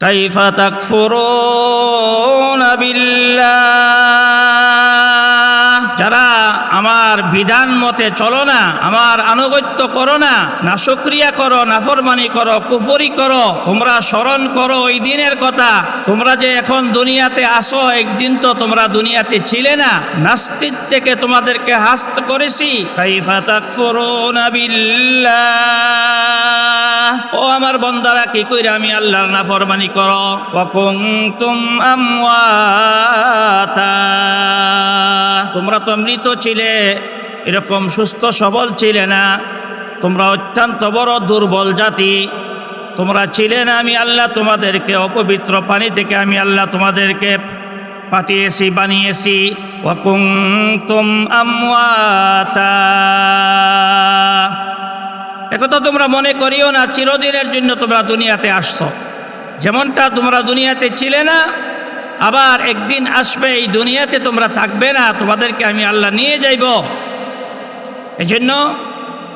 কাইফা তাকফুরুনা বিল্লাহ, যারা আমার বিধান মতে চলো না, আমার আনুগত্য করো না, নাশুকরিয়া করো, নাফরমানি করো, কুফরি করো, তোমরা স্মরণ করো ওই দিনের কথা। তোমরা যে এখন দুনিয়াতে আসো, একদিন তো তোমরা দুনিয়াতে ছিলে না, নাস্তিক থেকে তোমাদেরকে হাস্ত করেছি। কাইফা তাকফুরুনা বিল্লাহ, ও আমার বান্দারা কি কইরা আমি আল্লাহর নাফরমানি করো। ওয়া কুনতুম আমওয়াতা, তোমরা তো মৃত ছিলে, এরকম সুস্থ সবল ছিলে না, তোমরা অত্যন্ত বড় দুর্বল জাতি, তোমরা ছিলে না। আমি আল্লাহ তোমাদেরকে অপবিত্র পানি থেকে আমি আল্লাহ তোমাদেরকে পাঠিয়েছি, বানিয়েছি। ওয়া কুনতুম আমওয়াতা, একথা তোমরা মনে করিও না চিরদিনের জন্য তোমরা দুনিয়াতে আসছো। যেমনটা তোমরা দুনিয়াতে ছিলে না, আবার একদিন আসবে, এই দুনিয়াতে তোমরা থাকবে না, তোমাদেরকে আমি আল্লাহ নিয়ে যাইব। এজন্য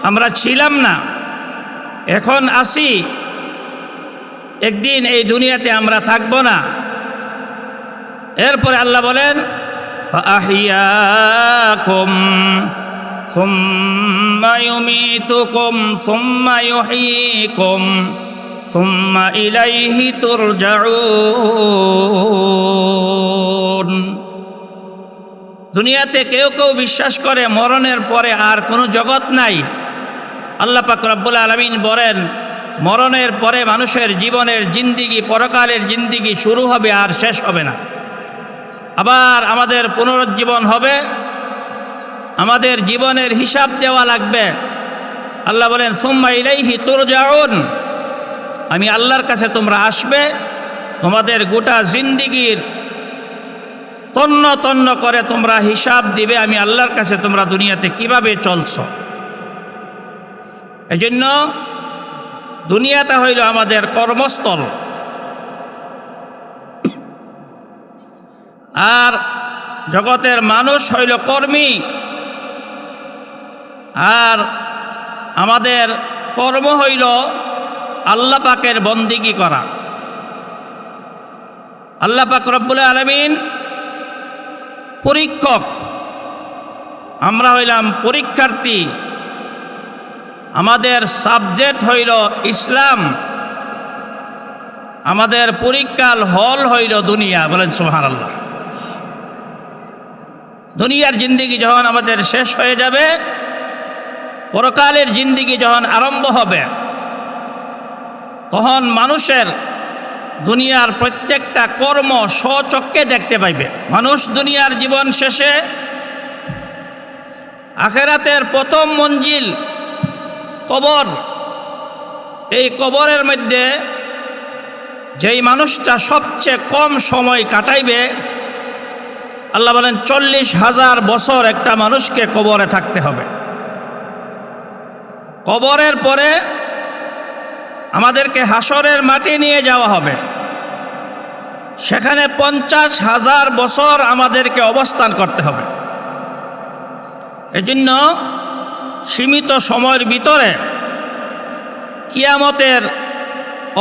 আমরা ছিলাম না, এখন আসি, একদিন এই দুনিয়াতে আমরা থাকব না। এরপরে আল্লাহ বলেন ফাআহইয়াকুম সুম্মা ইউমীতুকুম সুম্মা ইউহয়ীকুম সুম্মা ইলাইহি তুরজাউন। দুনিয়াতে কেউ কেউ বিশ্বাস করে মরণের পরে আর কোনো জগৎ নাই। আল্লাহ পাক রব্বুল আলামিন বলেন, মরণের পরে মানুষের জীবনের জিন্দিগি, পরকালের জিন্দিগি শুরু হবে আর শেষ হবে না। আবার আমাদের পুনরুজ্জীবন হবে, আমাদের জীবনের হিসাব দেওয়া লাগবে। আল্লাহ বলেন সুম্মা ইলাইহি তুরজাউন, আমি আল্লাহর কাছে তোমরা আসবে, তোমাদের গোটা জিন্দিগির তন্ন তন্ন করে তোমরা হিসাব দিবে আমি আল্লাহর কাছে, তোমরা দুনিয়াতে কিভাবে চলছ। এজন্য দুনিয়াটা হইল আমাদের কর্মস্থল, আর জগতের মানুষ হইল কর্মী। আর আমাদের কর্ম হইল আল্লাহ পাকের বন্দিগি করা। আল্লাহ পাক রব্বুল আলামিন পরীক্ষক, আমরা হইলাম পরীক্ষার্থী। আমাদের সাবজেক্ট হইল ইসলাম, আমাদের পরীক্ষার হল হইল দুনিয়া। বলেন সুবহানাল্লাহ। দুনিয়ার জিন্দিগি যখন আমাদের শেষ হয়ে যাবে, পরকালের জিন্দিগি যখন আরম্ভ হবে, তখন মানুষের দুনিয়ার প্রত্যেকটা কর্ম স্বচক্ষে দেখতে পাইবে। মানুষ দুনিয়ার জীবন শেষে আখিরাতের প্রথম মঞ্জিল কবর, এই কবরের মধ্যে যেই মানুষটা সবচেয়ে কম সময় কাটাইবে, আল্লাহ বলেন 40,000 বছর একটা মানুষকে কবরে থাকতে হবে। কবরের পরে আমাদেরকে হাসরের মাটি নিয়ে যাওয়া হবে, সেখানে 50,000 বছর আমাদেরকে অবস্থান করতে হবে। এজন্য সীমিত সময়ের ভিতরে কিয়ামতের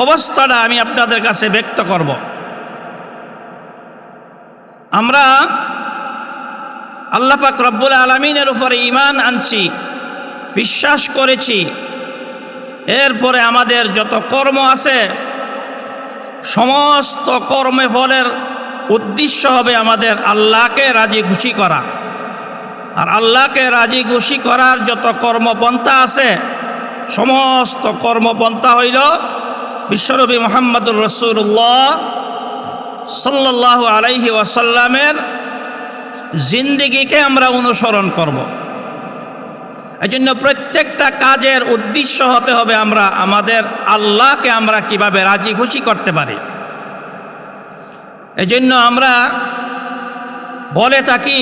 অবস্থাটা আমি আপনাদের কাছে ব্যক্ত করব। আমরা আল্লাহ পাক রব্বুল আলামিনের উপরে ঈমান আনছি, বিশ্বাস করেছি, এরপরে আমাদের যত কর্ম আছে সমস্ত কর্মে ফলের উদ্দেশ্য হবে আমাদের আল্লাহকে রাজি খুশি করা। আর আল্লাহকে রাজি খুশি করার যত কর্মপন্থা আছে, সমস্ত কর্মপন্থা হইল বিশ্বনবী মুহাম্মদুর রাসূলুল্লাহ সাল্লাল্লাহু আলাইহি ওয়াসাল্লামের জিন্দেগিকে আমরা অনুসরণ করব। এজন্য প্রত্যেকটা কাজের উদ্দেশ্য হতে হবে আমরা আমাদের আল্লাহকে আমরা কিভাবে রাজি খুশি করতে পারি। এজন্য আমরা বলে থাকি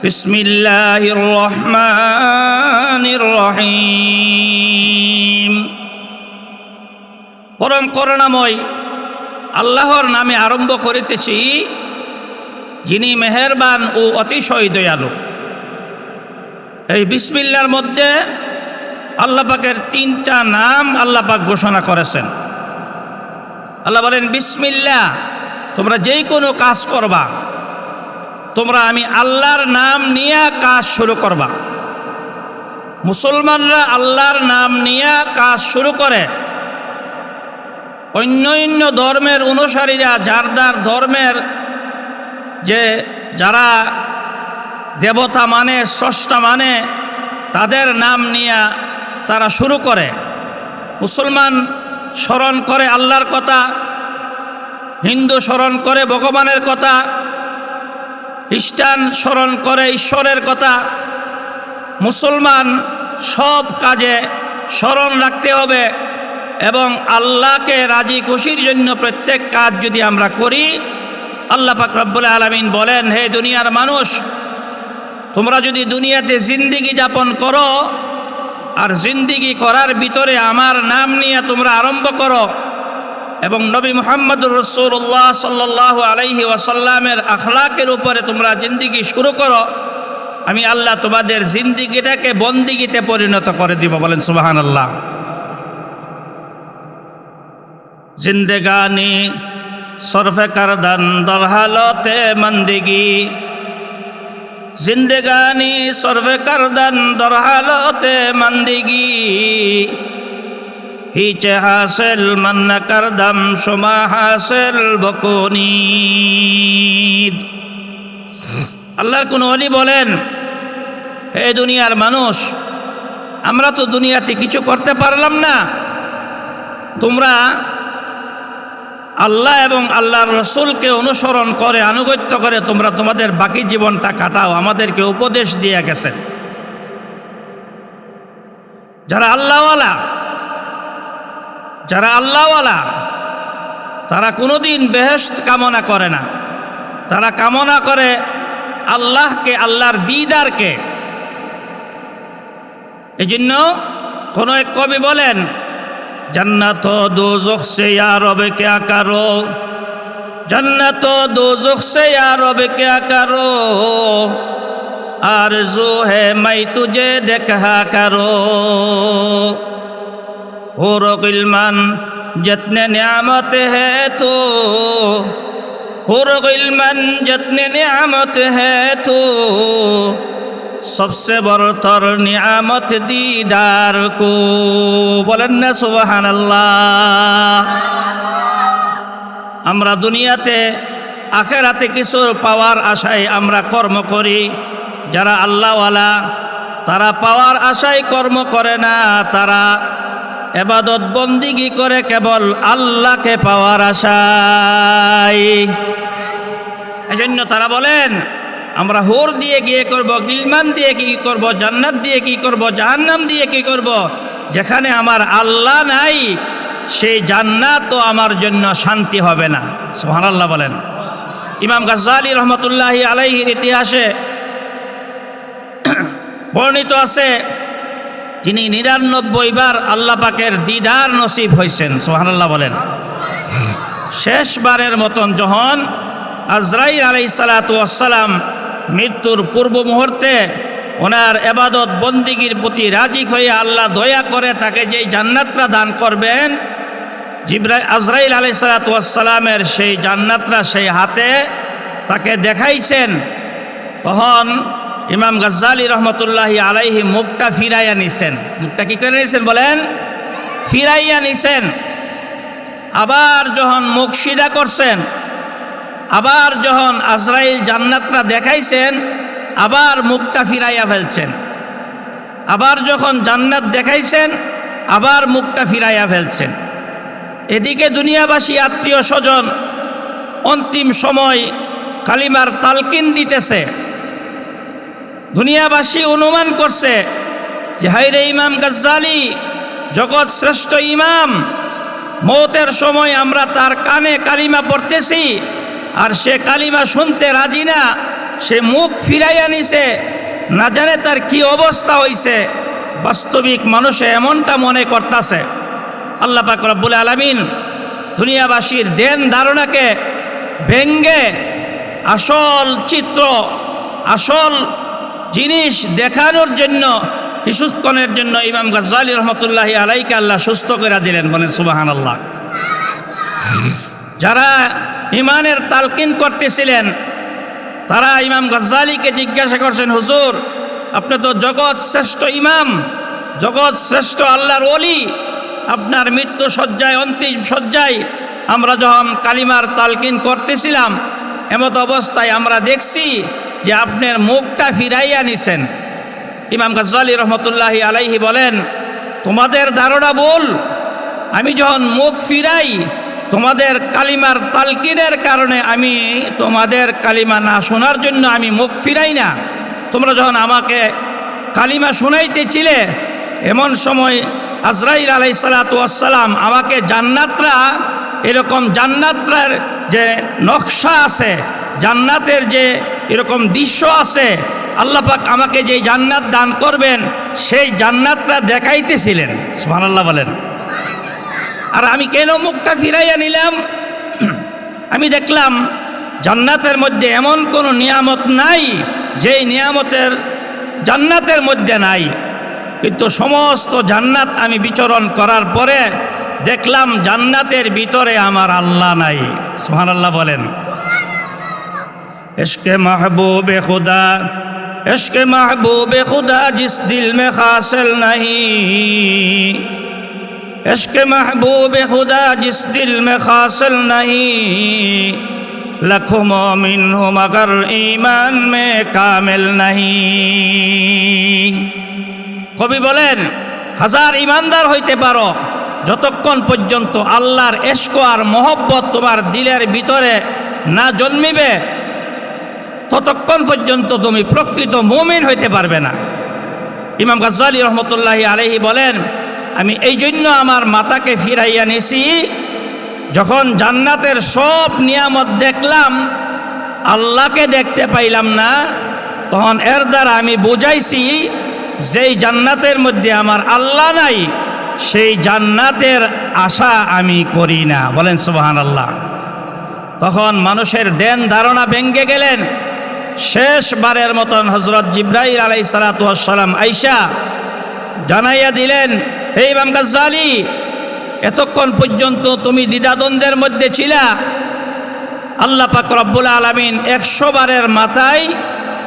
বিসমিল্লাহির রহমানির রহিম, পরম করুণাময় আল্লাহর নামে আরম্ভ করিতেছি, যিনি মেহেরবান ও অতিশয় দয়ালু। এই বিসমিল্লাহর মধ্যে আল্লাহ পাকের 3টা নাম আল্লাহ পাক ঘোষণা করেছেন। আল্লাহ বলেন বিসমিল্লাহ, তোমরা যেই কোনো কাজ করবা তোমরা আমি আল্লাহর নাম নিয়ে কাজ শুরু করবা। মুসলমানরা আল্লাহর নাম নিয়ে কাজ শুরু করে। অন্য ধর্মের অনুসারীরা যার ধর্মের যারা দেবতা মানে, স্রষ্টা মানে, তাদের নাম নিয়ে তারা শুরু করে। মুসলমান স্মরণ করে আল্লাহর কথা, হিন্দু স্মরণ করে ভগবানের কথা, খ্রিস্টান স্মরণ করে ঈশ্বরের কথা। মুসলমান সব কাজে স্মরণ রাখতে হবে এবং আল্লাহকে রাজি খুশির জন্য প্রত্যেক কাজ যদি আমরা করি, আল্লাহ পাক রব্বুল আলামিন বলেন, হে দুনিয়ার মানুষ, তোমরা যদি দুনিয়াতে জিন্দিগি যাপন করো আর জিন্দিগি করার ভিতরে আমার নাম নিয়ে তোমরা আরম্ভ করো এবং নবী মুহাম্মদুর রাসূলুল্লাহ সাল্লাল্লাহু আলাইহি ওয়াসাল্লামের আখলাকের উপরে তোমরা জিন্দিগি শুরু করো, আমি আল্লাহ তোমাদের জিন্দিগিটাকে বন্দিগিতে পরিণত করে দিব। বলেন সুবহানাল্লাহ। জিন্দেগানি সরফে করদান দর হালতে মন্দিগি, জিন্দেগানি সরফে করদান দর হালতে মন্দিগি, হিচে হাসিল মন করদম সুমা হাসিল বকুনিদ। আল্লাহর কোন ওলি বলেন, হে দুনিয়ার মানুষ, আমরা তো দুনিয়াতে কিছু করতে পারলাম না, তোমরা আল্লাহ এবং আল্লাহর রসুলকে অনুসরণ করে আনুগত্য করে তোমরা তোমাদের বাকি জীবনটা কাটাও। আমাদেরকে উপদেশ দিয়ে গেছেন। যারা আল্লাহওয়ালা তারা কোনোদিন বেহেশত কামনা করে না, তারা কামনা করে আল্লাহকে, আল্লাহর দিদারকে। এই জন্য কোনো এক কবি বলেন, जन्नत दोज़ख से या रब क्या करो, जन्नत दोज़ख से या रब क्या करो, आरज़ू है मैं तुझे देखा करो, हुर गिलमान जितने नियामत है तो, हुर गिलमान जितने नियामत है तो, सबसे बरतर नियामत दीदार को। बोलें ना सुबहानाल्लाह। আমরা দুনিয়াতে আখেরাতে কিছু পাওয়ার আশায় আমরা কর্ম করি। যারা আল্লাহওয়ালা তারা পাওয়ার আশায় কর্ম করে না, তারা ইবাদত বন্দিগি করে কেবল আল্লাহকে পাওয়ার আশায়। এজন্য তারা বলেন, আমরা হুর দিয়ে গিয়ে করব, গিলমান দিয়ে কি করব, জান্নাত দিয়ে কি করব, জাহান্নাম দিয়ে কি করব। যেখানে আমার আল্লাহ নাই সেই জান্নাত তো আমার জন্য শান্তি হবে না। সুবহানাল্লাহ বলেন। ইমাম গাজ্জালী রহমতুল্লাহি আলাইহির ইতিহাসে বর্ণিত আছে, তিনি ৯৯ বার আল্লাহ পাকের দিদার নসিব হয়েছেন। সুবহানাল্লাহ বলেন। শেষবারের মতন যখন আজরাইল আলাইহিস সালাতু ওয়াস সালাম মৃত্যুর পূর্ব মুহূর্তে ওনার ইবাদত বন্দিগির প্রতি রাজি হয়ে আল্লাহ দয়া করে তাকে যেই জান্নাতটা দান করবেন, আজরাইল আলাইহিস সালাতু ওয়াস সালামের সেই জান্নাতটা সেই হাতে তাকে দেখাইছেন। তখন ইমাম গাজ্জালী রহমতুল্লাহি আলাইহি মুখটা ফিরাইয়া নিছেন। মুখটা কি করে নিছেন বলেন? ফিরাইয়া নিছেন। আবার যখন মুখ সিধা করছেন, আবার যখন আজরাইল জান্নাতটা দেখাইছেন, আবার মুখটা ফিরাইয়া ফেলছেন। আবার যখন জান্নাত দেখাইছেন, আবার মুখটা ফিরাইয়া ফেলছেন। এদিকে দুনিয়াবাসী আত্মীয় স্বজন অন্তিম সময় কালিমার তালকিন দিতেছে। দুনিয়াবাসী অনুমান করছে যে হায়রে ইমাম গাজ্জালী জগৎ শ্রেষ্ঠ ইমাম, মৌতের সময় আমরা তার কানে কালিমা পড়তেছি আর সে কালিমা শুনতে রাজি না, সে মুখ ফিরাইয়া নিছে, না জানে তার কি অবস্থা হইছে। বাস্তবিক মানুষে এমনটা মনে করতেছে। আল্লাহ পাক রব্বুল আলামিন দুনিয়াবাসীর দেন ধারণাকে ভেঙ্গে আসল চিত্র, আসল জিনিস দেখানোর জন্য কিছুক্ষণের জন্য ইমাম গাজ্জালী রহমতুল্লাহি আলাইকে আল্লাহ সুস্থ করে দিলেন। বলেন সুবহানাল্লাহ। যারা ইমানের তালকিন করতেছিলেন তারা ইমাম গাজ্জালীকে জিজ্ঞাসা করছেন, হুজুর আপনি তো জগৎ শ্রেষ্ঠ ইমাম, জগৎ শ্রেষ্ঠ আল্লাহর ওলি, আপনার মৃত্যু শয্যায়, অন্তিম শয্যায় আমরা যখন কালিমার তালকিন করতেছিলাম এমত অবস্থায় আমরা দেখছি যে আপনার মুখটা ফিরাইয়া নিছেন। ইমাম গাজ্জালী রহমতুল্লাহি আলাইহি বলেন, তোমাদের ধারণা ভুল, আমি যখন মুখ ফিরাই তোমাদের কালিমার তালকিনের কারণে, আমি তোমাদের কালিমা না শোনার জন্য আমি মুখ ফিরাই না। তোমরা যখন আমাকে কালিমা শোনাইতেছিলে এমন সময় আজরাইল আলাইহিস সালাতু ওয়াস সালাম আমাকে জান্নাতরা, এরকম জান্নাতরার যে নকশা আছে, জান্নাতের যে এরকম দৃশ্য আছে, আল্লাহ পাক আমাকে যে জান্নাত দান করবেন সেই জান্নাতরা দেখাইতেছিলেন। সুবহানাল্লাহ বলেন। আর আমি কেন মুখটা ফিরাইয়া নিলাম? আমি দেখলাম জান্নাতের মধ্যে এমন কোনো নিয়ামত নাই যেই নিয়ামতের জান্নাতের মধ্যে নাই, কিন্তু সমস্ত জান্নাত আমি বিচরণ করার পরে দেখলাম জান্নাতের ভিতরে আমার আল্লাহ নাই। সুবহানাল্লাহ বলেন। ইশকে মাহবুবে খুদা, ইশকে মাহবুবে খুদা জিস দিল মে হাসিল নাহি, ইশকে মাহবুবে খুদা জিস দিল মে হাসিল নাহি, লাখো মুমিন হো মগর ঈমান মে কামিল নাহি। কবি বলেন, হাজার ইমানদার হইতে পারো, যতক্ষণ পর্যন্ত আল্লাহর ইশক আর মহব্বত তোমার দিলের ভিতরে না জন্মিবে ততক্ষণ পর্যন্ত তুমি প্রকৃত মুমিন হইতে পারবে না। ইমাম গাজ্জালী রহমতুল্লাহি আলাইহি বলেন, আমি এই জন্য আমার মাথাকে ফিরাইয়া নিছি, যখন জান্নাতের সব নিয়ামত দেখলাম আল্লাহকে দেখতে পাইলাম না, তখন এর দ্বারা আমি বুঝাইছি যেই জান্নাতের মধ্যে আমার আল্লাহ নাই সেই জান্নাতের আশা আমি করি না। বলেন সুবহানাল্লাহ। তখন মানুষের দেন ধারণা ভেঙ্গে গেলেন। শেষবারের মতন হযরত জিবরাইল আলাইহিস সালাতু ওয়াস সালাম আয়েশা জানাইয়া দিলেন, হে ইমাম গাজ্জালী, এতক্ষণ পর্যন্ত তুমি দ্বিধাদ্বন্দ্বের মধ্যে ছিলা, আল্লাহ পাক রব্বুল আলামিন 100 বারের মাথায়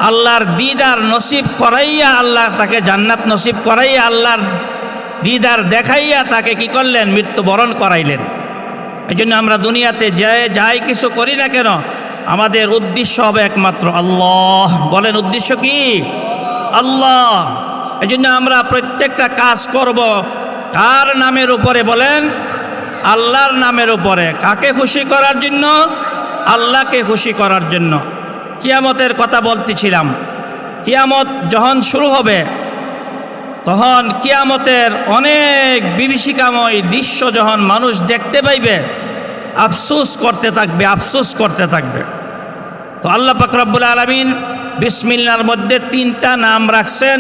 আল্লাহর দিদার নসিব করাইয়া, আল্লাহ তাকে জান্নাত নসিব করাইয়া, আল্লাহর দিদার দেখাইয়া তাকে কি করলেন? মৃত্যুবরণ করাইলেন। এই জন্য আমরা দুনিয়াতে যাই কিছু করি না কেন, আমাদের উদ্দেশ্য হবে একমাত্র আল্লাহ। বলেন উদ্দেশ্য কি? আল্লাহ। এই জন্য আমরা প্রত্যেকটা কাজ করব কার নামের উপরে? বলেন আল্লাহর নামের উপরে। কাকে খুশি করার জন্য? আল্লাহকে খুশি করার জন্য। কিয়ামতের কথা বলতেছিলাম, কিয়ামত যখন শুরু হবে তখন কিয়ামতের অনেক বিভীষিকাময় দৃশ্য যখন মানুষ দেখতে পাইবে আফসোস করতে থাকবে, আফসোস করতে থাকবে। তো আল্লাহ পাক রব্বুল আলামিন বিসমিল্লাহর মধ্যে 3টা নাম রাখছেন।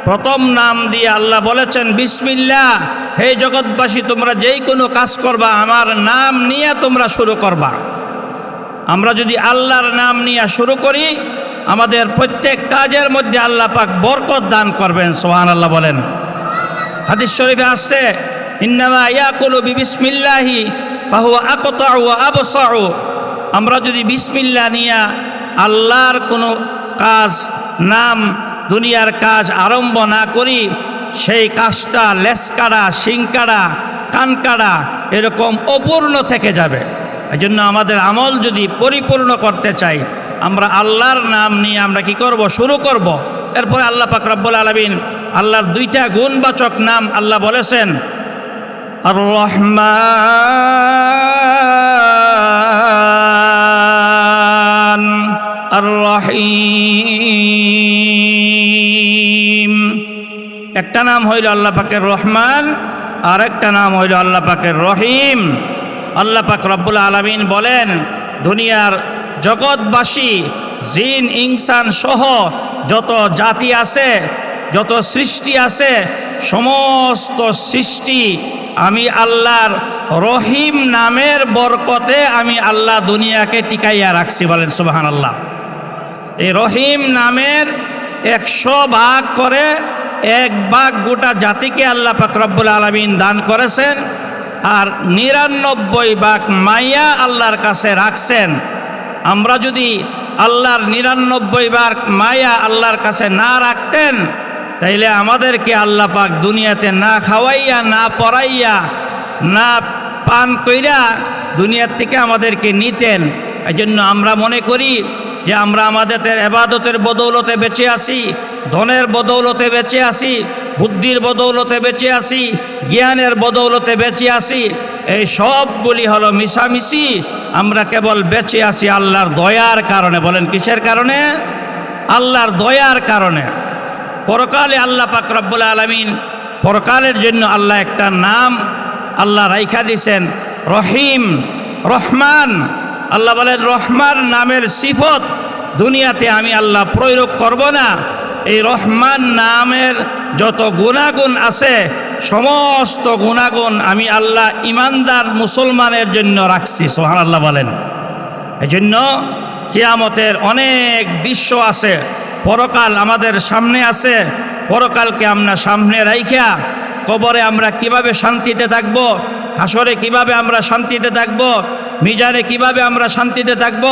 প্রথম নাম দিয়ে আল্লাহ বলেছেন, বিসমিল্লাহ, হে জগৎবাসী তোমরা যেই কোনো কাজ করবা আমার নাম নিয়ে তোমরা শুরু করবা। আমরা যদি আল্লাহর নাম নিয়ে শুরু করি আমাদের প্রত্যেক কাজের মধ্যে আল্লাহ পাক বরকত দান করবেন। সুবহানাল্লাহ বলেন। হাদিস শরীফে আসছে, ইন্নামা ইয়াকুলু বিসমিল্লাহি ফাহুয়া আকতাউ ওয়া আবসাউ। আমরা যদি বিসমিল্লাহ নিয়ে আল্লাহর কোনো কাজ, নাম, দুনিয়ার কাজ আরম্ভ না করি সেই কাজটা লেসকাড়া, শিংকাড়া, কানকাড়া এরকম অপূর্ণ থেকে যাবে। এই জন্য আমাদের আমল যদি পরিপূর্ণ করতে চাই আমরা আল্লাহর নাম নিয়ে আমরা কি করব? শুরু করব। এরপরে আল্লাহ পাক রব্বুল আলামিন আল্লাহর 2টা গুণবাচক নাম আল্লাহ বলেছেন, আর রহমান আর রহিম। একটা নাম হইল আল্লাহ পাকের রহমান, আর একটা নাম হইল আল্লাহ পাকের রহিম। আল্লাহ পাক রব্বুল আলামিন বলেন, দুনিয়ার জগৎবাসী জিন ইনসান সহ যত জাতি আছে, যত সৃষ্টি আছে, সমস্ত সৃষ্টি আমি আল্লাহর রহিম নামের বরকতে আমি আল্লাহ দুনিয়াকে টিকাইয়া রাখছি। বলেন সুবহানাল্লাহ। এই রহিম নামের 100 ভাগ করে 1 ভাগ গোটা জাতিকে আল্লাহ পাক রব্বুল আলামিন দান করেছেন। আর 99 ভাগ মায়া আল্লাহর কাছে রাখছেন। আমরা যদি আল্লাহর 99 ভাগ মায়া আল্লাহর কাছে না রাখতেন, তাইলে আমাদেরকে আল্লাহ পাক দুনিয়াতে না খাওয়াইয়া, না পড়াইয়া, না পান কইরা দুনিয়ার থেকে আমাদেরকে নিতেন। এই জন্য আমরা মনে করি যে আমরা আমাদের ইবাদতের বদৌলতে বেঁচে আছি, ধনের বদৌলতে বেঁচে আছি, বুদ্ধির বদৌলতে বেঁচে আছি, জ্ঞানের বদৌলতে বেঁচে আছি। এই সবগুলি হলো মিশামিশি। আমরা কেবল বেঁচে আছি আল্লাহর দয়ার কারণে। বলেন কিসের কারণে? আল্লাহর দয়ার কারণে। পরকালে আল্লাহ পাক রব্বুল আলামিন, পরকালের জন্য আল্লাহ একটা নাম আল্লাহ রাইখা দিছেন, রহিম, রহমান। আল্লাহ বলেন রহমান নামের সিফত দুনিয়াতে আমি আল্লাহ প্রয়োগ করব না। এই রহমান নামের যত গুণাগুণ আছে, সমস্ত গুণাগুণ আমি আল্লাহ ইমানদার মুসলমানের জন্য রাখছি। সুবহানাল্লাহ বলেন। এই জন্য কিয়ামতের অনেক দৃশ্য আছে, পরকাল আমাদের সামনে আছে। পরকালকে আমরা সামনে রাইখা কবরে আমরা কিভাবে শান্তিতে থাকব, হাসরে কিভাবে আমরা শান্তিতে থাকব, মিজানে কিভাবে আমরা শান্তিতে থাকব,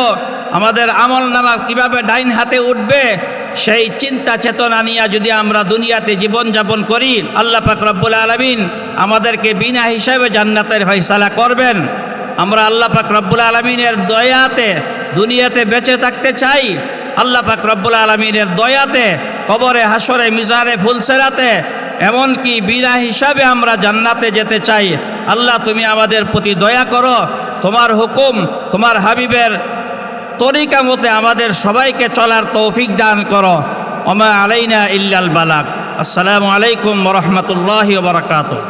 আমাদের আমল নামা কিভাবে ডাইন হাতে উঠবে, সেই চিন্তা চেতনা নিয়ে যদি আমরা দুনিয়াতে জীবনযাপন করি, আল্লাহ পাক রব্বুল আলামিন আমাদেরকে বিনা হিসাবে জান্নাতের ফয়সালা করবেন। আমরা আল্লাহ পাক রব্বুল আলামিনের দয়াতে দুনিয়াতে বেঁচে থাকতে চাই। আল্লাহ পাক রব্বুল আলামিনের দয়াতে কবরে, হাসরে, মিজানে, ফুলসেরাতে, এমনকি বিনা হিসাবে আমরা জান্নাতে যেতে চাই। আল্লাহ তুমি আমাদের প্রতি দয়া করো, তোমার হুকুম, তোমার হাবিবের তরিকা মতে আমাদের সবাইকে চলার তৌফিক দান করো। ওমা আলাইনা ইল্লাল বালাগ। আসসালামু আলাইকুম ওয়া রাহমাতুল্লাহি ওয়া বারাকাতুহু।